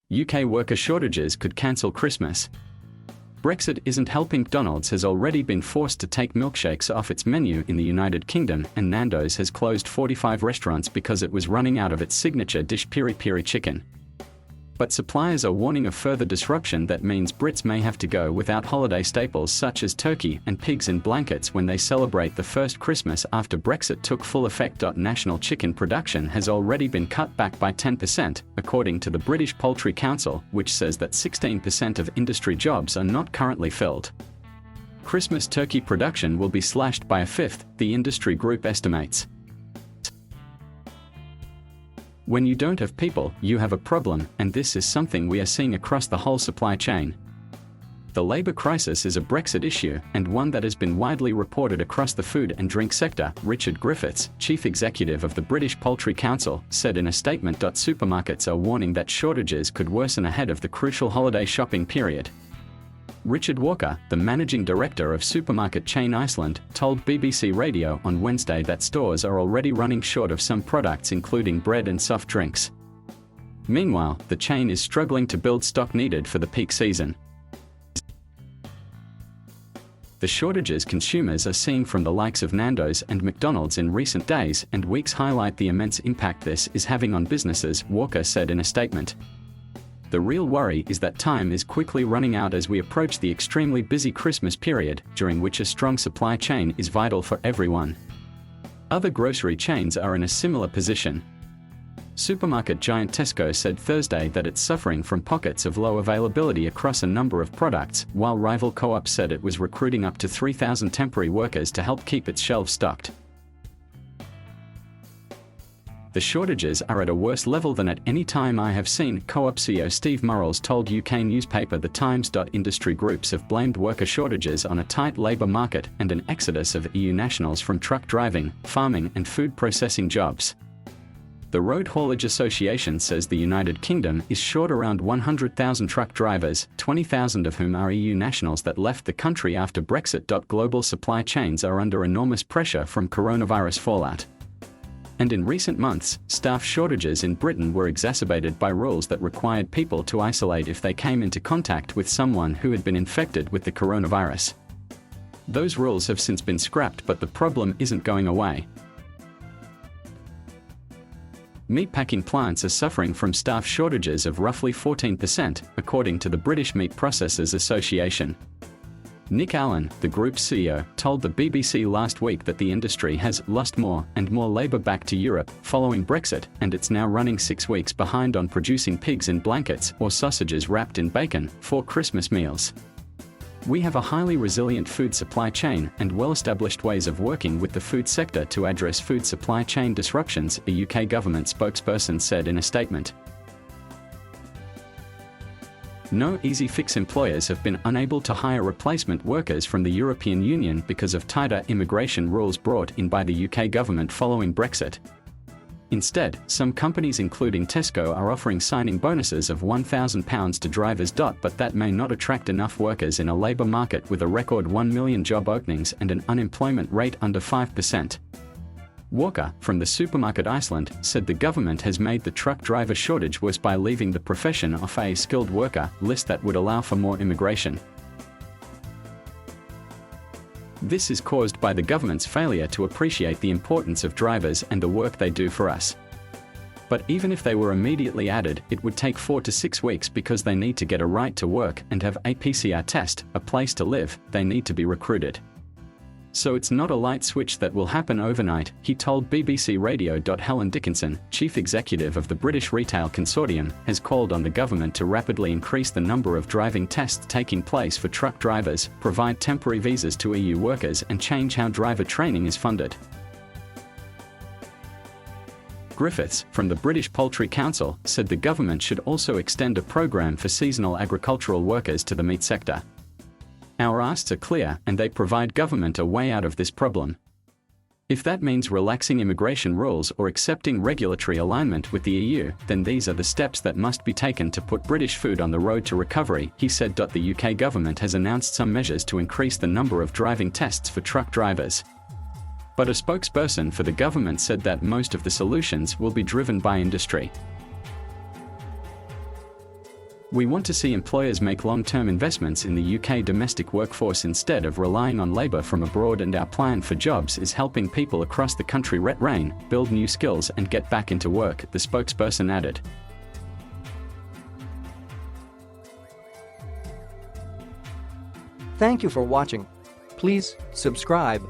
UK worker shortages could cancel Christmas. Brexit isn't helping. McDonald's has already been forced to take milkshakes off its menu in the United Kingdom, and Nando's has closed 45 restaurants because it was running out of its signature dish peri chicken. But suppliers are warning of further disruption that means Brits may have to go without holiday staples such as turkey and pigs in blankets when they celebrate the first Christmas after Brexit took full effect. National chicken production has already been cut back by 10%, according to the British Poultry Council, which says that 16% of industry jobs are not currently filled. Christmas turkey production will be slashed by a fifth, the industry group estimates. When you don't have people, you have a problem, and this is something we are seeing across the whole supply chain. The labour crisis is a Brexit issue, and one that has been widely reported across the food and drink sector. Richard Griffiths, chief executive of the British Poultry Council, said in a statement. Supermarkets are warning that shortages could worsen ahead of the crucial holiday shopping period. Richard Walker, the managing director of supermarket chain Iceland, told BBC Radio on Wednesday that stores are already running short of some products including bread and soft drinks. Meanwhile, the chain is struggling to build stock needed for the peak season. The shortages consumers are seeing from the likes of Nando's and McDonald's in recent days and weeks highlight the immense impact this is having on businesses, Walker said in a statement. The real worry is that time is quickly running out as we approach the extremely busy Christmas period, during which a strong supply chain is vital for everyone. Other grocery chains are in a similar position. Supermarket giant Tesco said Thursday that it's suffering from pockets of low availability across a number of products, while rival Co-op said it was recruiting up to 3,000 temporary workers to help keep its shelves stocked. The shortages are at a worse level than at any time I have seen, Co-op CEO Steve Murrells told UK newspaper The Times. Industry groups have blamed worker shortages on a tight labour market and an exodus of EU nationals from truck driving, farming and food processing jobs. The Road Haulage Association says the United Kingdom is short around 100,000 truck drivers, 20,000 of whom are EU nationals that left the country after Brexit. Global supply chains are under enormous pressure from coronavirus fallout. And in recent months, staff shortages in Britain were exacerbated by rules that required people to isolate if they came into contact with someone who had been infected with the coronavirus. Those rules have since been scrapped, but the problem isn't going away. Meatpacking plants are suffering from staff shortages of roughly 14%, according to the British Meat Processors Association. Nick Allen, the group's CEO, told the BBC last week that the industry has lost more and more labour back to Europe following Brexit, and it's now running 6 weeks behind on producing pigs in blankets or sausages wrapped in bacon for Christmas meals. We have a highly resilient food supply chain and well-established ways of working with the food sector to address food supply chain disruptions, a UK government spokesperson said in a statement. No easy fix. Employers have been unable to hire replacement workers from the European Union because of tighter immigration rules brought in by the UK government following Brexit. Instead, some companies including Tesco are offering signing bonuses of £1,000 to drivers. But that may not attract enough workers in a labour market with a record 1 million job openings and an unemployment rate under 5%. Walker, from the Supermarket Iceland, said the government has made the truck driver shortage worse by leaving the profession off a skilled worker list that would allow for more immigration. This is caused by the government's failure to appreciate the importance of drivers and the work they do for us. But even if they were immediately added, it would take 4 to 6 weeks because they need to get a right to work and have a PCR test, a place to live, they need to be recruited. So it's not a light switch that will happen overnight, he told BBC Radio. Helen Dickinson, chief executive of the British Retail Consortium, has called on the government to rapidly increase the number of driving tests taking place for truck drivers, provide temporary visas to EU workers and change how driver training is funded. Griffiths, from the British Poultry Council, said the government should also extend a programme for seasonal agricultural workers to the meat sector. Our asks are clear, and they provide government a way out of this problem. If that means relaxing immigration rules or accepting regulatory alignment with the EU, then these are the steps that must be taken to put British food on the road to recovery, he said. The UK government has announced some measures to increase the number of driving tests for truck drivers. But a spokesperson for the government said that most of the solutions will be driven by industry. We want to see employers make long-term investments in the UK domestic workforce instead of relying on labour from abroad, and our plan for jobs is helping people across the country retrain, build new skills and get back into work, the spokesperson added. Thank you for watching. Please subscribe.